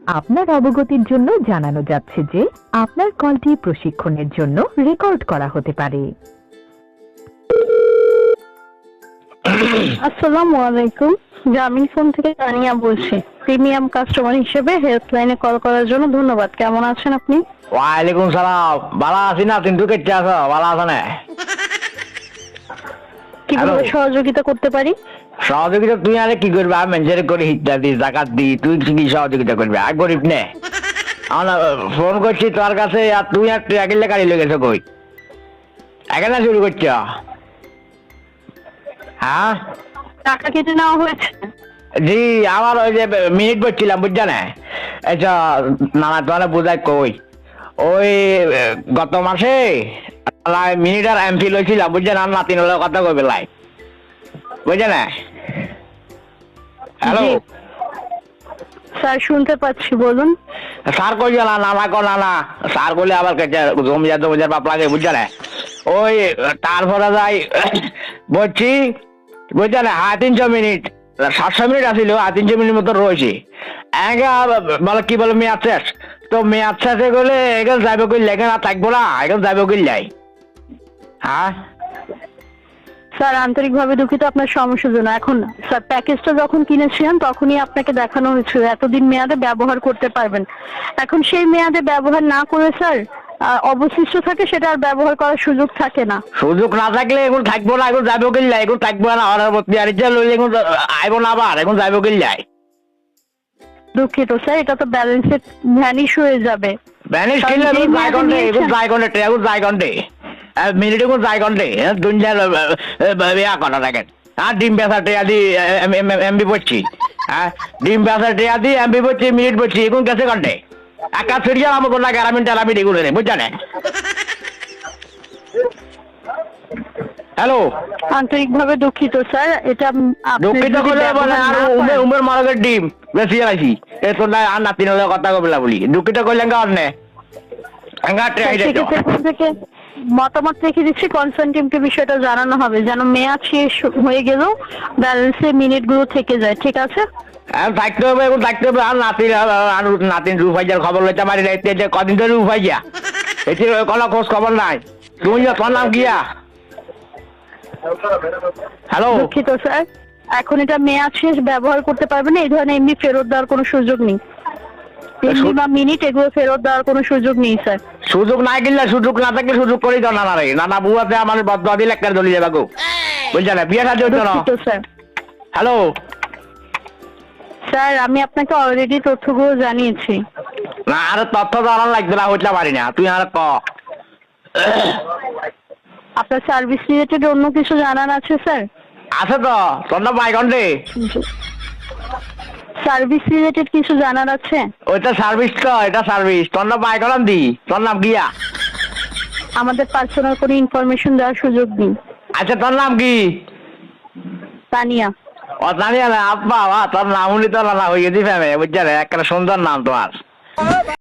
আপনার অবগতির জন্য জানানো যাচ্ছে যে আপনার কলটি প্রশিক্ষণের জন্য রেকর্ড করা হতে পারে। আসসালামু আলাইকুম। গ্রামীণ ফোন থেকে তানিয়া বলছি। প্রিমিয়াম কাস্টমার হিসেবে হেল্পলাইনে কল করার জন্য ধন্যবাদ। কেমন আছেন আপনি? ওয়ালাইকুম সালাম। ভালো আছি না? তুমি কেটে আছো? ভালো আছো না? কিভাবে সহযোগিতা করতে পারি? সহযোগিতা তুই আরে কি করবি? আমি মেনজের করি, হিটটা দিই, জাকাত দিই, তুই কি সহযোগিতা করবি? আর গরিব নে। আমরা ফোন করছি তোর কাছে, আর তুই আর ট্রাকিলে গাড়ি লেগেছো কই? এখানে শুরু করছ? হ্যাঁ টাকা কেটে নেওয়া হয়েছে? জি, আমার ওই যে মিনিট বলছিলাম, বুঝছো না? আচ্ছা, নানা তোমার বোঝাই কই, ওই গত মাসে মিনিট আর এমপি লইছিলাম, বুঝছেন? আর নাতিন হলে কথা কই বেলায়, বুঝছে না? হ্যালো জি। স্যার শুনতে পাচ্ছি, বলুন। স্যার কই না, নানা কো নানা স্যার বলে আবার জমিদার বাপ লাগে, বুঝছে না? ওই তারপরে যাই বলছি, বুঝছে না? 350 মিনিট, 700 মিনিট আসিল, 350 মিনিট মতো রয়েছে। বলে কি বলে মেয়াদ শেষ, তো মেয়াদ শেষে গেলে এখানে যাইবে কইলে, এখানে আর থাকবো না, এখানে যাইবে কইলাই। হ্যাঁ স্যার আন্তরিকভাবে দুঃখিত আপনার সমস্যার জন্য। এখন স্যার প্যাকেজটা যখন কিনেছিলেন তখনই আপনাকে দেখানো হয়েছিল এতদিন মেয়াদে ব্যবহার করতে পারবেন। এখন সেই মেয়াদে ব্যবহার না করে স্যার অবশিষ্ট থাকে, সেটা আর ব্যবহার করার সুযোগ থাকে না। সুযোগ না থাকলে এখন থাকবো না, এখন যাইবে কইলাই, এখন থাকবো না। অর্ডার প্রতি আর লইলে এখন আইব না, আবার এখন যাইবে কইলাই। দুঃখিত স্যার, এটা তো ব্যালেন্সে ভ্যানিশ হয়ে যাবে। ব্যানিশ কিনলে এখন যাই ঘন্টে, এখন যাই ঘন্টে, এখন যাই ঘন্টে, মিনিট এখন যাই ঘন্টে, দুনিয়ার ইয়া করা দেখেন। হ্যাঁ, ডিম বেচা টেয়া দি এমবি পড়ছি, হ্যাঁ ডিম বেচা টেয়া দি এমবি পড়ছি, মিনিট পড়ছি, এখন গেছে ঘন্টে। একা ফিরিয়ে আমার কোনো গ্রামীণ টেরামিন এগুলো নেই, বুঝছেন? হ্যালো, আন্তরিকভাবে দুঃখিত স্যার, এটা আপনি দুঃখিত যদি করে বলে ব্যবহার আর না করেন- উমের মারকের ডিম বেশি আইছি, এ তো না আর নাতিন হলে কথা কবিলা বলি, দুঃখিত করলেন গা অন্যে সেক্ষেত্রে এখান থেকে মতামত রেখে দিচ্ছি, কনসার্ন টিমকে বিষয়টা জানানো হবে যেন মেয়াদ শেষ হয়ে গেলেও ব্যালেন্সে মিনিটগুলো থেকে যায়। ঠিক আছে? থাকতে হবে, এখন থাকতে হবে। আর নাতিন, আর নাতিন রুফাইজার খবর লইতে পারি না, এতে কদিন ধরে রুফাইজা, এটি কোনো খোঁজ খবর নাই। তুমি তোর নাম কিয়া? হ্যালো, দুঃখিত স্যার, এখন এটা মেয়াদ শেষ, ব্যবহার করতে পারবেন না। এই ধরনের এমনি ফেরত দেওয়ার কোনো সুযোগ নেই। এমনি বা মিনিট এগুলো ফেরত দেওয়ার কোনো সুযোগ নেই স্যার। সুযোগ নাই কিনলে, সুযোগ না থাকলে সুযোগ করেই তো নানা রে, নানা বুয়াতে আমার বদয়া দিলে একটা দলি যাবে গো, বুঝছে না? বিয়ে সাথে হচ্ছে না। দুঃখিত স্যার। হ্যালো স্যার আমি আপনাকে অলরেডি তথ্যগুলো জানিয়েছি। না, আর তথ্য তো আমার লাগবে না, হইতে পারি না, তুই আর ক। আপনার সার্ভিস রিলেটেড অন্য কিছু জানার আছে স্যার? আছে তো, তোর নাম বাইগন্ডে? সার্ভিস রিলেটেড কিছু জানার আছে? ওইটা সার্ভিস তো, এটা সার্ভিস। তোর নাম বাইগন দি, তোর নাম গিয়া? আমাদের পার্সোনাল কোনো ইনফরমেশন দেওয়ার সুযোগ নেই। আচ্ছা, তোর নাম কি? তানিয়া। ও জানি না, আব্বা তোর নাম উনি তো না হয়ে গেছি ফ্যামে, বুঝছে? একটা সুন্দর নাম তোমার।